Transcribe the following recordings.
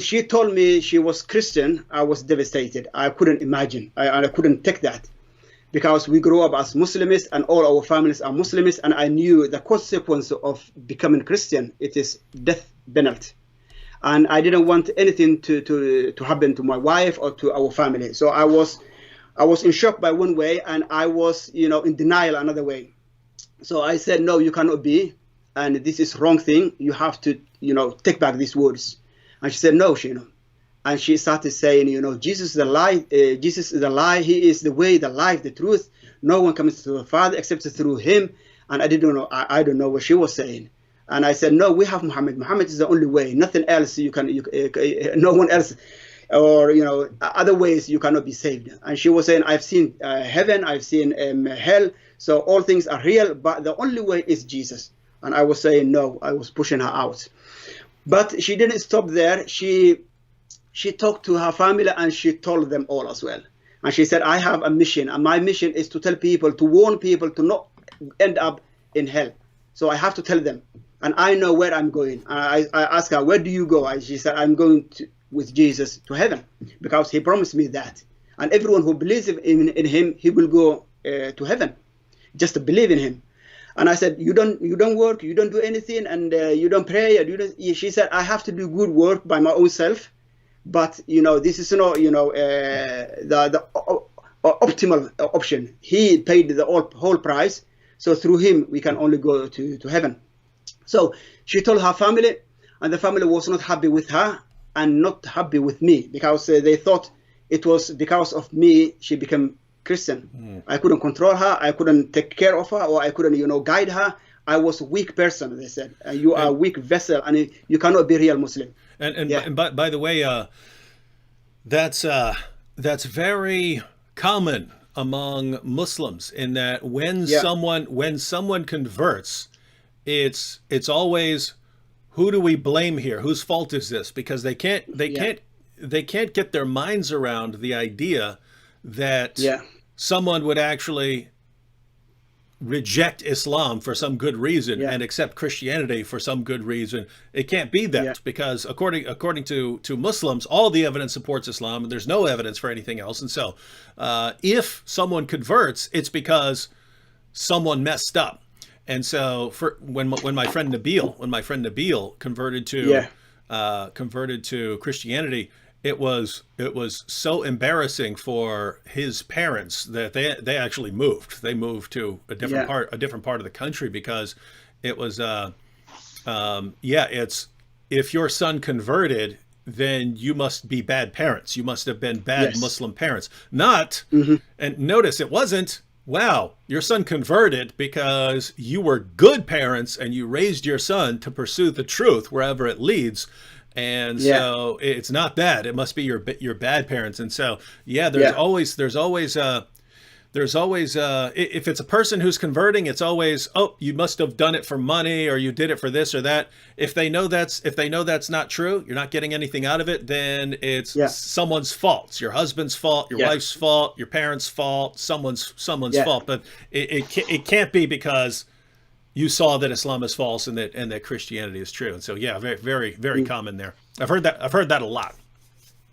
she told me she was Christian, I was devastated. I couldn't imagine. I couldn't take that, because we grew up as Muslims and all our families are Muslims, and I knew the consequence of becoming Christian. It is death penalty. And I didn't want anything to happen to my wife or to our family. So I was in shock by one way, and I was, in denial another way. So I said, no, you cannot be, and this is wrong thing. You have to, take back these words. And she said, no, Shino. And she started saying, Jesus is the lie. Jesus is the lie. He is the way, the life, the truth. No one comes to the Father except through him. And I didn't know. I don't know what she was saying. And I said, no, we have Muhammad. Muhammad is the only way. Nothing else no one else, or, other ways you cannot be saved. And she was saying, I've seen heaven, I've seen hell. So all things are real, but the only way is Jesus. And I was saying, no, I was pushing her out. But she didn't stop there. She talked to her family and she told them all as well. And she said, I have a mission, and my mission is to tell people, to warn people to not end up in hell. So I have to tell them. And I know where I'm going. And I asked her, where do you go? And she said, I'm going with Jesus to heaven, because he promised me that. And everyone who believes in him, he will go to heaven. Just to believe in him. And I said, you don't work, you don't do anything, and you don't pray. She said, I have to do good work by my own self. But, this is not, the optimal option. He paid the whole price. So through him, we can only go to heaven. So she told her family, and the family was not happy with her and not happy with me, because they thought it was because of me she became Christian. I couldn't control her, I couldn't take care of her, or I couldn't, guide her. I was a weak person, they said. You are a weak vessel, and you cannot be real Muslim. And by the way, that's very common among Muslims, in that when someone converts, it's always, who do we blame here? Whose fault is this? Because they can't get their minds around the idea that someone would actually reject Islam for some good reason and accept Christianity for some good reason. It can't be that, because according to Muslims, all the evidence supports Islam, and there's no evidence for anything else. And so if someone converts, it's because someone messed up. And so when my friend Nabil converted to Christianity, it was so embarrassing for his parents that they actually moved. They moved to a different part of the country, because it was it's, if your son converted, then you must be bad parents. You must have been bad Muslim parents. Not, and notice it wasn't, wow, your son converted because you were good parents and you raised your son to pursue the truth wherever it leads. And so it's not that. It must be your bad parents. And so, there's always if it's a person who's converting, it's always, oh, you must have done it for money, or you did it for this or that. If they know that's not true, you're not getting anything out of it, then it's someone's fault. It's your husband's fault, your wife's fault, your parents' fault, someone's fault. But it can't be because you saw that Islam is false and that Christianity is true. And so, very, very, very common there. I've heard that a lot.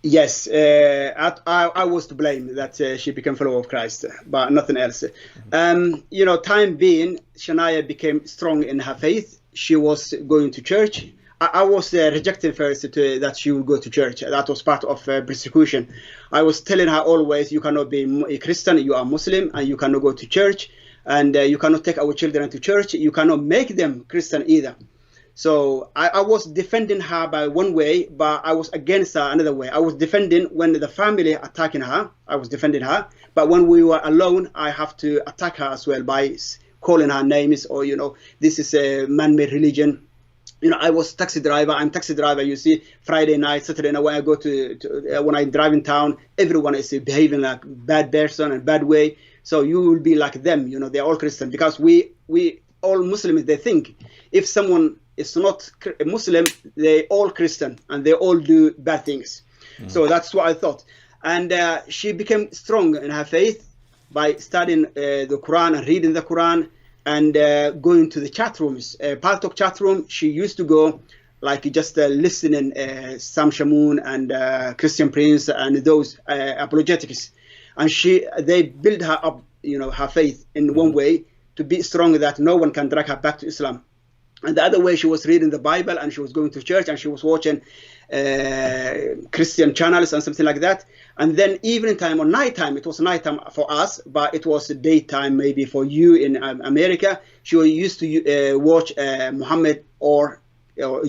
Yes, I was to blame that she became follower of Christ, but nothing else. Time being, Shania became strong in her faith. She was going to church. I was rejecting first that she would go to church. That was part of persecution. I was telling her always, you cannot be a Christian, you are Muslim, and you cannot go to church. And you cannot take our children to church. You cannot make them Christian either. So I was defending her by one way, but I was against her another way. I was defending when the family attacking her. I was defending her. But when we were alone, I have to attack her as well by calling her names, or, this is a man-made religion. I was taxi driver. I'm taxi driver. You see, Friday night, Saturday night, when I go when I drive in town, everyone is behaving like bad person and bad way. So you will be like them. They're all Christian, because we all Muslims, they think if someone is not a Muslim, they all Christian and they all do bad things. So that's what I thought. And she became strong in her faith by studying the Quran and reading the Quran and going to the chat rooms. Part of chat room, she used to go like just listening Sam Shamoun and Christian Prince and those apologetics, and they build her up, her faith in one way to be strong that no one can drag her back to Islam. And the other way, she was reading the Bible and she was going to church and she was watching Christian channels and something like that. And then evening time or nighttime, it was nighttime for us, but it was daytime maybe for you in America. She used to watch Muhammad or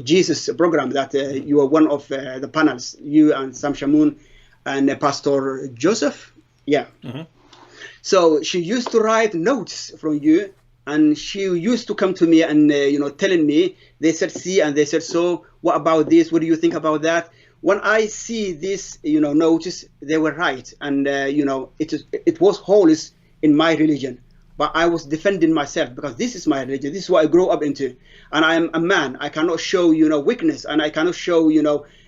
Jesus program that you were one of the panels, you and Sam Shamoun and Pastor Joseph. Yeah. So she used to write notes from you, and she used to come to me and telling me, they said see, and they said so, what about this, what do you think about that? When I see this notice, they were right, and it was holes in my religion, but I was defending myself because this is my religion, this is what I grew up into, and I am a man. I cannot show weakness, and I cannot show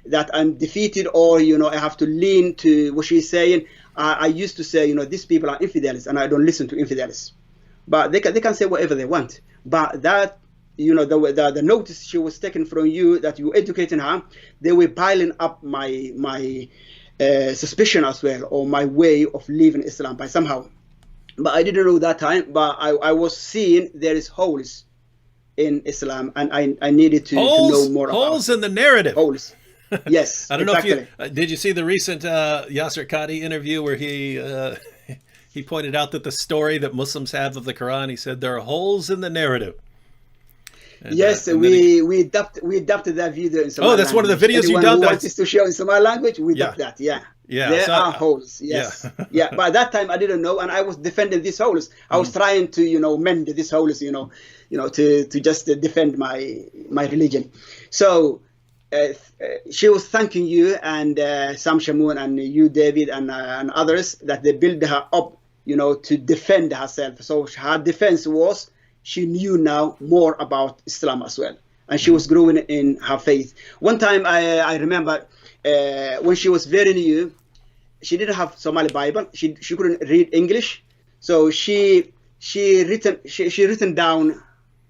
that I'm defeated, or I have to lean to what she's saying. I used to say these people are infidels, and I don't listen to infidels. But they can say whatever they want. But that, the notice she was taken from you, that you educating her, they were piling up my suspicion as well, or my way of living Islam by somehow. But I didn't know that time. But I was seeing there is holes in Islam, and I needed to know more about holes in the narrative. Holes. Yes. I don't know if you did you see the recent Yasser Qadi interview where he pointed out that the story that Muslims have of the Quran, he said there are holes in the narrative. And, yes, we adapted that video in Somali. Oh, that's language. One of the videos Anyone you dubbed. Who wants us to show in Somali language, we dubbed that. Yeah. There are holes. Yes. Yeah. But at that time I didn't know, and I was defending these holes. I was trying to mend these holes. To just defend my religion. So. She was thanking you and Sam Shamoun and you, David, and others, that they built her up, to defend herself. So her defense was she knew now more about Islam as well, and she was growing in her faith. One time I remember when she was very new, she didn't have Somali Bible. She couldn't read English, so she written down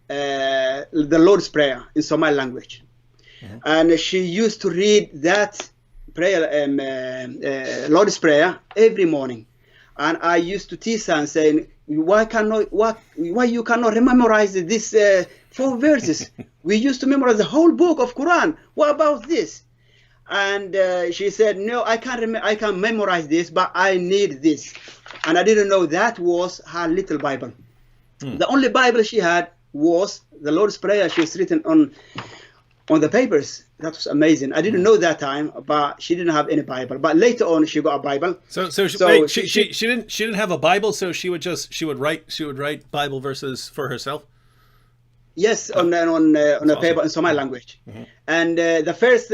the Lord's Prayer in Somali language. And she used to read that prayer, Lord's Prayer, every morning. And I used to tease her and saying, why you cannot memorize these 4 verses? We used to memorize the whole book of Quran. What about this? And she said, no, I can't memorize this, but I need this. And I didn't know that was her little Bible. The only Bible she had was the Lord's Prayer. She was written on the papers. That was amazing. I didn't know that time, but she didn't have any Bible. But later on, she got a Bible. So wait, she didn't have a Bible, so she would write Bible verses for herself. Yes, on a paper in Somali language. And the first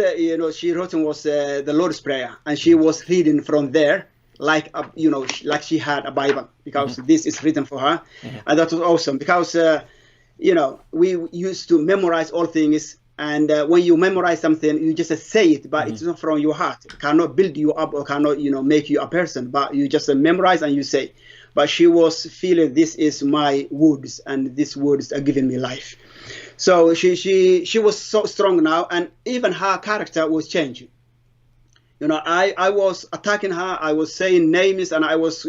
she wrote was the Lord's Prayer, and she was reading from there like she had a Bible, because this is written for her, and that was awesome because we used to memorize all things. And when you memorize something, you just say it, but it's not from your heart. It cannot build you up or cannot, make you a person. But you just memorize and you say. But she was feeling, this is my words, and these words are giving me life. So she was so strong now, and even her character was changing. I was attacking her. I was saying names, and I was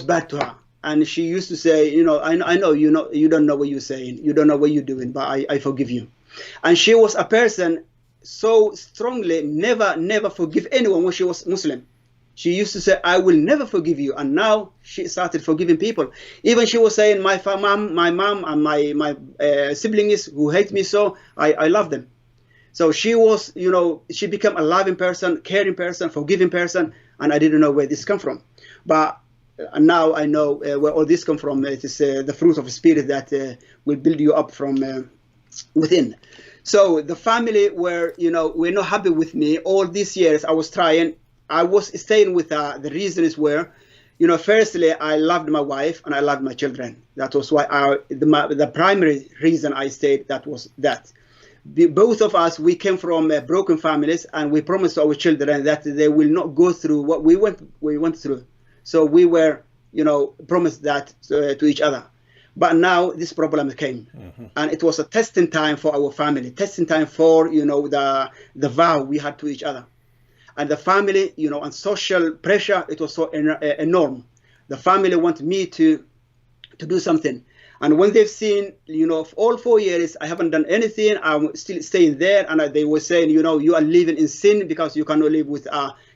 bad to her. And she used to say, I know, you don't know what you're saying. You don't know what you're doing, but I forgive you. And she was a person so strongly, never forgive anyone when she was Muslim. She used to say, I will never forgive you. And now she started forgiving people. Even she was saying, my mom and my siblings who hate me so, I love them. So she was, she became a loving person, caring person, forgiving person. And I didn't know where this come from. But and now I know where all this come from. It is the fruit of the Spirit that will build you up from within. So the family were not happy with me. All these years I was trying. I was staying with her. The reasons were, firstly, I loved my wife and I loved my children. That was why the primary reason I stayed, that was that. Both of us, we came from broken families, and we promised our children that they will not go through what we went through. So we were, promised that to each other. But now this problem came, and it was a testing time for our family, testing time for, the vow we had to each other. And the family, and social pressure, it was so enormous. The family wanted me to do something. And when they've seen, for all 4 years, I haven't done anything, I'm still staying there. And they were saying, you are living in sin because you cannot live with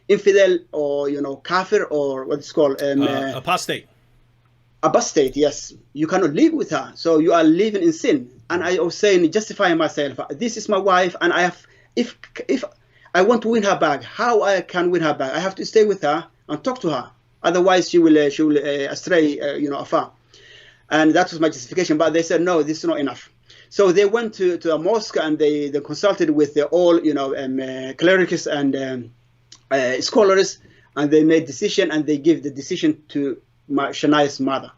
infidel or, kafir, or what it's called. Apostate. Apostate, yes. You cannot live with her. So you are living in sin. And I was saying, justifying myself, this is my wife. And I have, if I want to win her back, how I can win her back? I have to stay with her and talk to her. Otherwise, she will astray, afar. And that was my justification. But they said, no, this is not enough. So they went to a mosque and they consulted with all, clerics and scholars, and they made decision, and they give the decision to Shanaya's mother.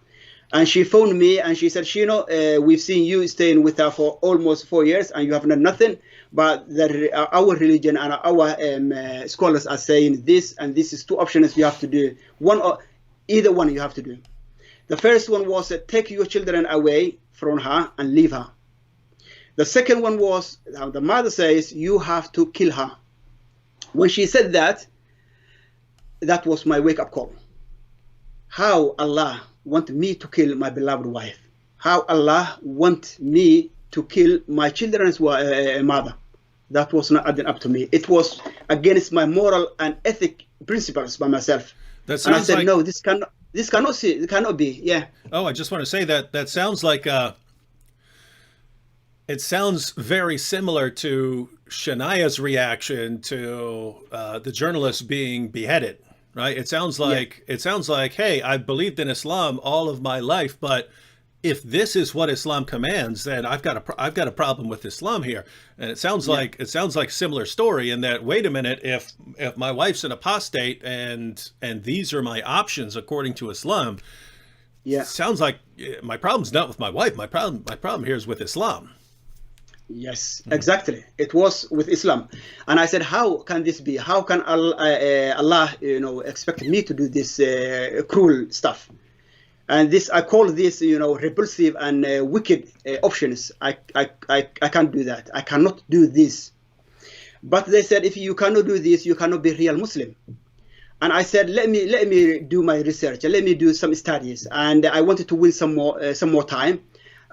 And she phoned me and she said, Shino, we've seen you staying with her for almost 4 years and you have done nothing. But our religion and our scholars are saying this, and this is 2 options you have to do. Either one you have to do. The first one was take your children away from her and leave her. The second one was, the mother says, you have to kill her. When she said that, that was my wake-up call. How Allah want me to kill my beloved wife? How Allah want me to kill my children's mother? That was not adding up to me. It was against my moral and ethic principles by myself. That sounds and I said, like... no, this cannot be. Yeah. Oh, I just want to say that sounds like it sounds very similar to Shanaya's reaction to the journalist being beheaded. Right? It sounds like hey, I've believed in Islam all of my life, but if this is what Islam commands, then I've got a problem with Islam here. And it sounds like similar story in that, wait a minute, if my wife's an apostate and these are my options according to Islam, sounds like my problem's not with my wife. My problem here is with Islam. Yes, exactly. It was with Islam. And I said, how can this be? How can Allah expect me to do this cruel stuff? And this, I call this, repulsive and wicked options. I can't do that. I cannot do this. But they said, if you cannot do this, you cannot be real Muslim. And I said, let me do my research. Let me do some studies. And I wanted to win some more time.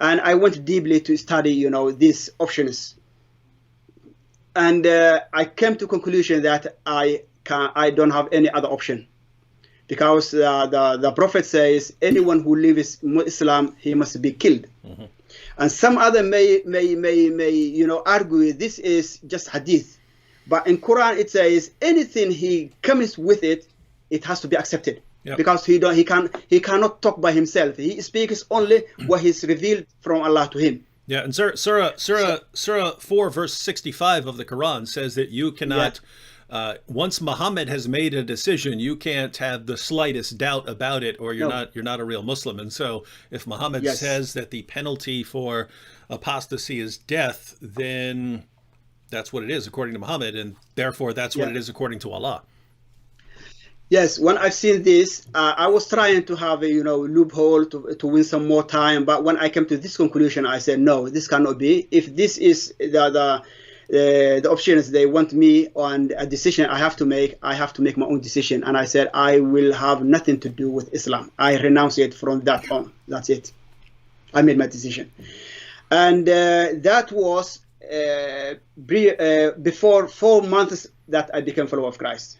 And I went deeply to study, these options. And I came to conclusion that I don't have any other option. Because the Prophet says, anyone who leaves Islam, he must be killed. Mm-hmm. And some other may argue this is just hadith. But in Quran it says anything he comes with it, it has to be accepted. Yep. Because he cannot talk by himself. He speaks only what is revealed from Allah to him. Yeah, and Surah 4 verse 65 of the Quran says that you cannot, once Muhammad has made a decision, you can't have the slightest doubt about it, or you're not a real Muslim. And so, if Muhammad says that the penalty for apostasy is death, then that's what it is according to Muhammad, and therefore that's what it is according to Allah. Yes, when I've seen this, I was trying to have a loophole to win some more time. But when I came to this conclusion, I said, no, this cannot be. If this is the options they want me on a decision I have to make my own decision. And I said, I will have nothing to do with Islam. I renounce it from that on. That's it. I made my decision. And that was before 4 months that I became a follower of Christ.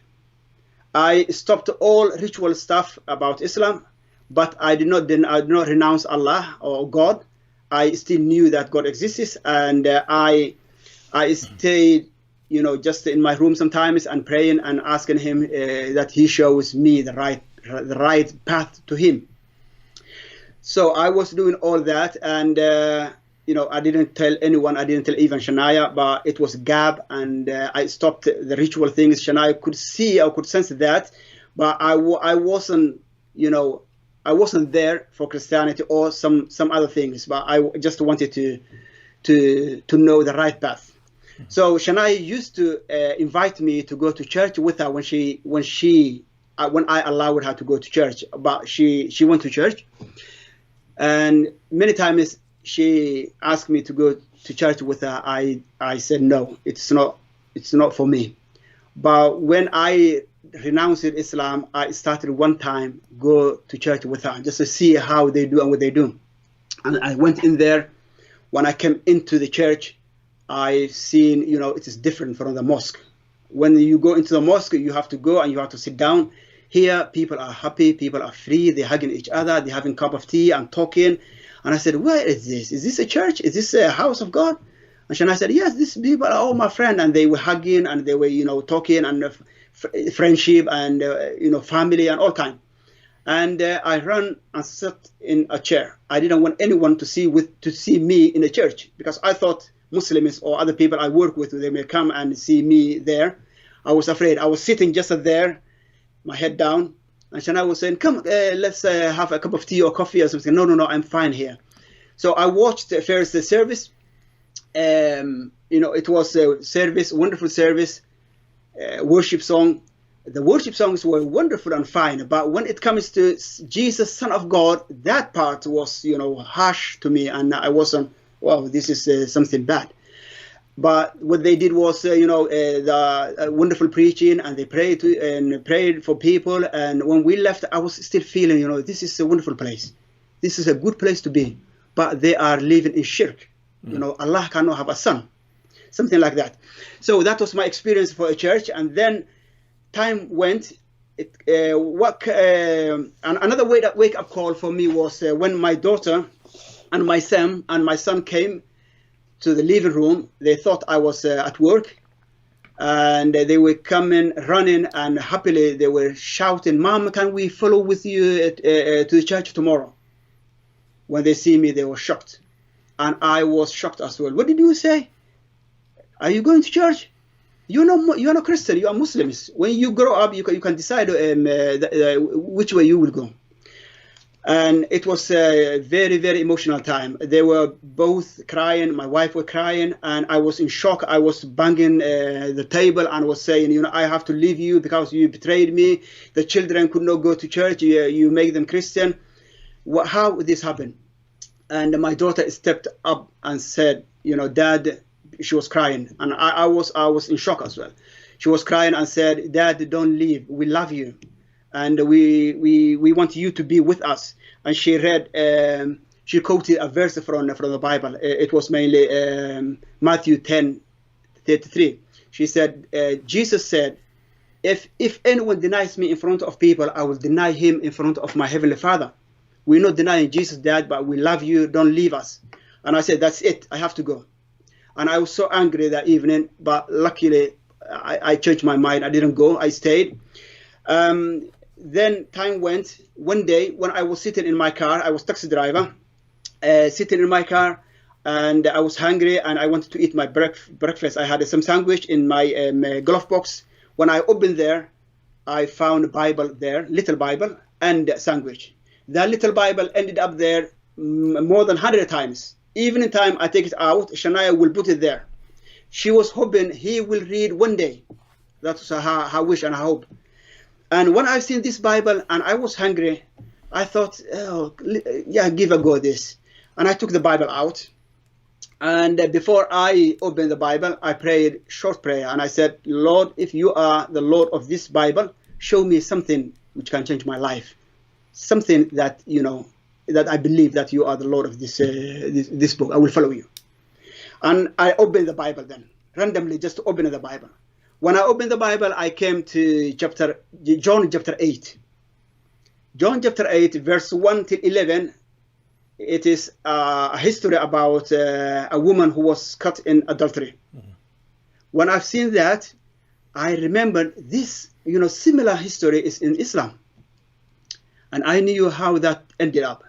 I stopped all ritual stuff about Islam, but I did not renounce Allah or God. I still knew that God exists, and I stayed, just in my room sometimes and praying and asking Him that He shows me the right path to Him. So I was doing all that, and I didn't tell anyone. I didn't tell even Shania, but it was Gab, and I stopped the ritual things. Shania could see, I could sense that, but I wasn't, I wasn't there for Christianity or some other things. But I just wanted to know the right path. So Shania used to invite me to go to church with her when I allowed her to go to church. But she went to church. And many times she asked me to go to church with her. I said no, it's not for me. But when I renounced Islam, I started one time go to church with her just to see how they do and what they do. And I went in there. When I came into the church, I seen, it is different from the mosque. When you go into the mosque, you have to go and you have to sit down. Here, people are happy, people are free, they're hugging each other, they're having a cup of tea and talking. And I said, where is this? Is this a church? Is this a house of God? And Shana said, yes, these people are all my friends. And they were hugging and they were, talking and friendship and, family and all kind. And I ran and sat in a chair. I didn't want anyone to see me in the church, because I thought Muslims or other people I work with, they may come and see me there. I was afraid. I was sitting just there, my head down. And Shana was saying, come, let's have a cup of tea or coffee or something. No, I'm fine here. So I watched the first service. It was a service, wonderful service, worship song. The worship songs were wonderful and fine, but when it comes to Jesus, Son of God, that part was, harsh to me, and I wasn't, wow, this is something bad. But what they did was, the wonderful preaching, and they prayed for people. And when we left, I was still feeling, this is a wonderful place. This is a good place to be. But they are living in shirk. Allah cannot have a son, something like that. So that was my experience for a church. And then time went. Another wake-up call for me was when my daughter and my son came to the living room. They thought I was at work, and they were coming, running, and happily they were shouting, "Mom, can we follow with you to the church tomorrow?" When they see me, they were shocked, and I was shocked as well. What did you say? Are you going to church? You're not Christian. You are Muslims. When you grow up, you can decide which way you will go. And it was a very, very emotional time. They were both crying. My wife was crying, and I was in shock. I was banging the table and was saying, I have to leave you because you betrayed me. The children could not go to church. You make them Christian. How would this happen? And my daughter stepped up and said, Dad. She was crying, and I was in shock as well. She was crying and said, "Dad, don't leave. We love you, and we want you to be with us." And she read, she quoted a verse from the Bible. It was mainly Matthew 10:33. She said, Jesus said, if anyone denies me in front of people, I will deny him in front of my heavenly Father. We're not denying Jesus, Dad, but we love you. Don't leave us. And I said, that's it. I have to go. And I was so angry that evening, but luckily I changed my mind. I didn't go. I stayed. Then time went. One day when I was sitting in my car, I was taxi driver, sitting in my car, and I was hungry and I wanted to eat my breakfast. I had some sandwich in my glove box. When I opened there, I found a Bible there, little Bible, and a sandwich. That little Bible ended up there more than 100 times. Evening time, I take it out. Shania will put it there. She was hoping he will read one day. That's her wish and her hope. And when I've seen this Bible and I was hungry, I thought, give a go this. And I took the Bible out. And before I opened the Bible, I prayed short prayer. And I said, Lord, if you are the Lord of this Bible, show me something which can change my life. Something that, that I believe that you are the Lord of this book. I will follow you. And I opened the Bible then, randomly just opened the Bible. When I opened the Bible, I came to John chapter 8. John chapter 8, verse 1 till 11, it is a history about a woman who was caught in adultery. Mm-hmm. When I've seen that, I remember this, similar history is in Islam. And I knew how that ended up.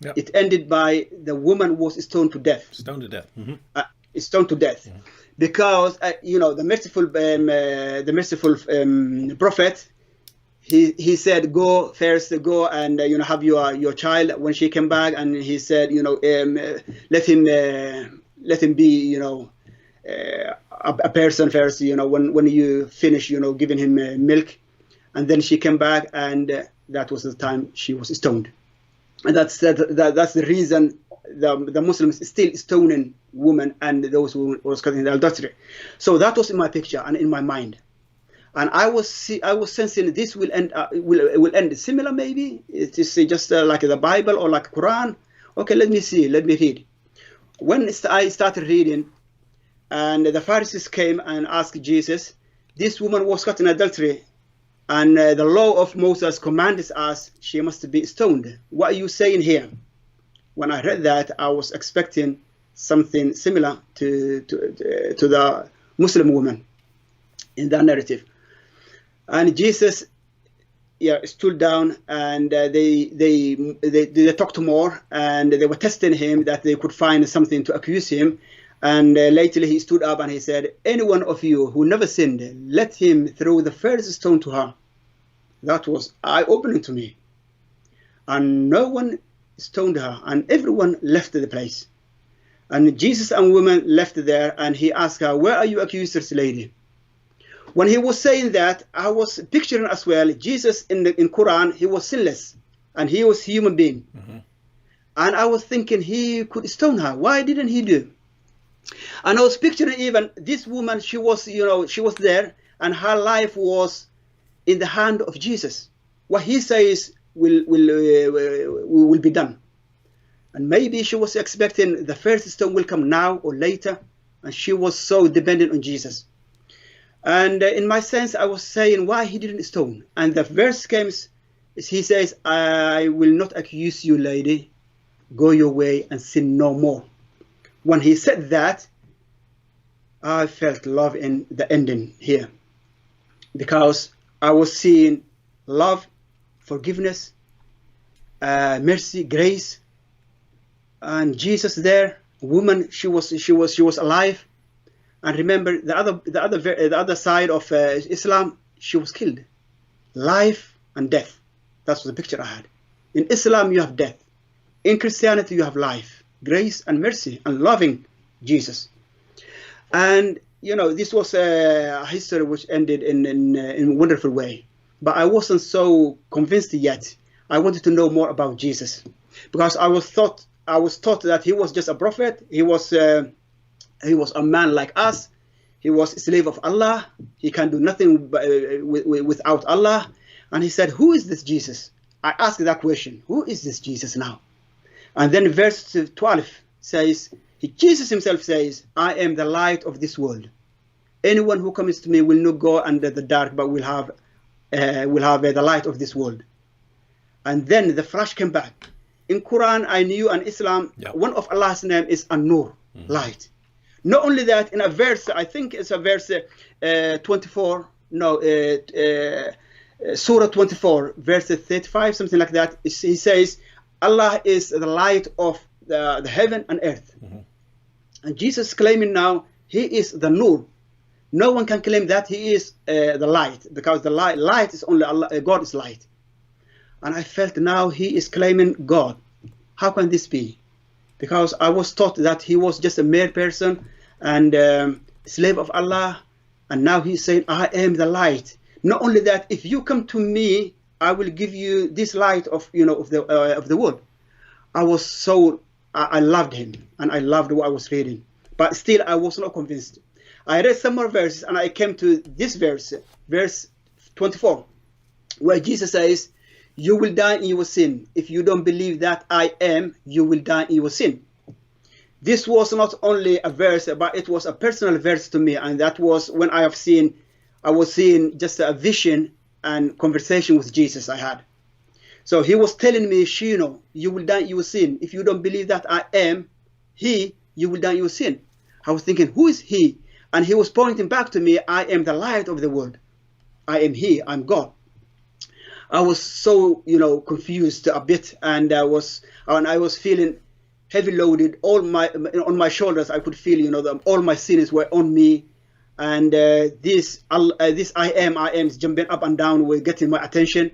Yep. It ended by the woman was stoned to death. Stoned to death. Mm-hmm. Stoned to death, mm-hmm. Because the merciful prophet, he said, go and have your child. When she came back, and he said, let him be a person first. When you finish giving him milk, and then she came back, and that was the time she was stoned. And that's the reason the Muslims still stoning women and those who was committing adultery. So that was in my picture and in my mind. And I was sensing this will end will end similar, maybe it is just like the Bible or like Quran. Okay, let me see, let me read. When I started reading, and the Pharisees came and asked Jesus, this woman was caught in adultery, and the law of Moses commands us she must be stoned. What are you saying here? When I read that, I was expecting something similar to the Muslim woman in that narrative. And Jesus, stood down, and they talked more, and they were testing him that they could find something to accuse him. And later he stood up and he said, any one of you who never sinned, let him throw the first stone to her. That was eye-opening to me. And no one stoned her, and everyone left the place. And Jesus and women left there, and he asked her, where are your accusers, lady? When he was saying that, I was picturing as well, Jesus in Quran, he was sinless, and he was a human being. Mm-hmm. And I was thinking he could stone her. Why didn't he do? And I was picturing even this woman, she was there, and her life was in the hand of Jesus. What he says will be done. And maybe she was expecting the first stone will come now or later, and she was so dependent on Jesus. And in my sense, I was saying why he didn't stone. And the verse comes, he says, I will not accuse you, lady. Go your way and sin no more. When he said that, I felt love in the ending here, because I was seeing love, forgiveness, mercy, grace, and Jesus there. Woman, she was alive. And remember, the other side of Islam, she was killed. Life and death. That's the picture I had. In Islam, you have death. In Christianity, you have life, grace, and mercy, and loving Jesus. And this was a history which ended in a wonderful way. But I wasn't so convinced yet. I wanted to know more about Jesus, because I was taught that he was just a prophet. He was a man like us. He was a slave of Allah. He can do nothing without Allah. And he said, who is this Jesus? I asked that question. Who is this Jesus now? And then verse 12 says, Jesus himself says, I am the light of this world. Anyone who comes to me will not go under the dark, but will have the light of this world. And then the flash came back. In Quran, I knew, and Islam, one of Allah's name is An-Nur, light. Not only that, in a verse, I think it's a verse 24, Surah 24, verse 35, something like that. He says, Allah is the light of the heaven and earth. Mm-hmm. And Jesus claiming now, he is the Nur. No one can claim that he is the light, because the light is only Allah, God is light. And I felt now he is claiming God. How can this be? Because I was taught that he was just a mere person and slave of Allah, and now he's saying, I am the light. Not only that, if you come to me, I will give you this light of the world. I loved him, and I loved what I was reading, but still I was not convinced. I read some more verses, and I came to this verse 24, where Jesus says, you will die in your sin. If you don't believe that I am, you will die in your sin. This was not only a verse, but it was a personal verse to me, and that was when I was seeing just a vision and conversation with Jesus I had. So he was telling me, Shino, you will die in your sin. If you don't believe that I am he, you will die in your sin. I was thinking, who is he? And he was pointing back to me, I am the light of the world. I am he, I'm God. I was so, confused a bit, and I was feeling heavy loaded on my shoulders. I could feel, all my sins were on me, and this I am is jumping up and down, were getting my attention.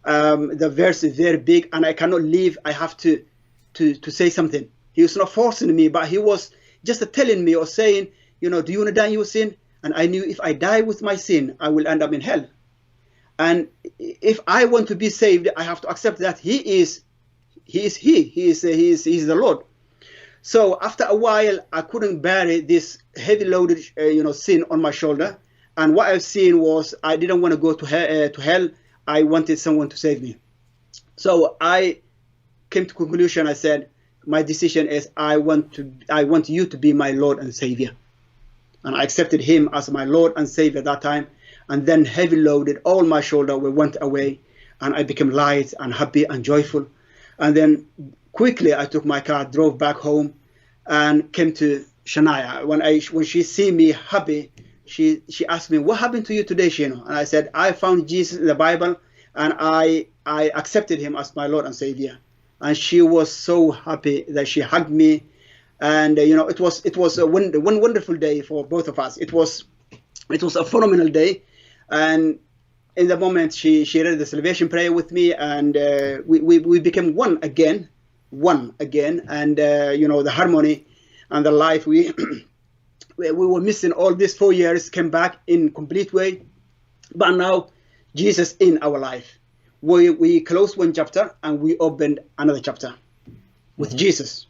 The verse is very big, and I cannot leave. I have to say something. He was not forcing me, but he was just telling me or saying, do you want to die in your sin? And I knew if I die with my sin, I will end up in hell. And if I want to be saved, I have to accept that he is he is the Lord. So after a while, I couldn't bear this heavy loaded sin on my shoulder, and what I've seen was I didn't want to go to hell. I wanted someone to save me. So I came to conclusion. I said, my decision is I want you to be my Lord and Savior. And I accepted him as my Lord and Savior at that time. And then heavy loaded, all my shoulder went away, and I became light and happy and joyful. And then quickly I took my car, drove back home, and came to Shania. When she see me happy, she asked me, what happened to you today, Shino? And I said, I found Jesus in the Bible, and I accepted him as my Lord and Savior. And she was so happy that she hugged me. And it was a one wonderful day for both of us. It was a phenomenal day. And in the moment, she read the salvation prayer with me, and we became one again. And the harmony and the life we were missing all these 4 years came back in complete way. But now Jesus in our life, we closed one chapter and we opened another chapter with Jesus.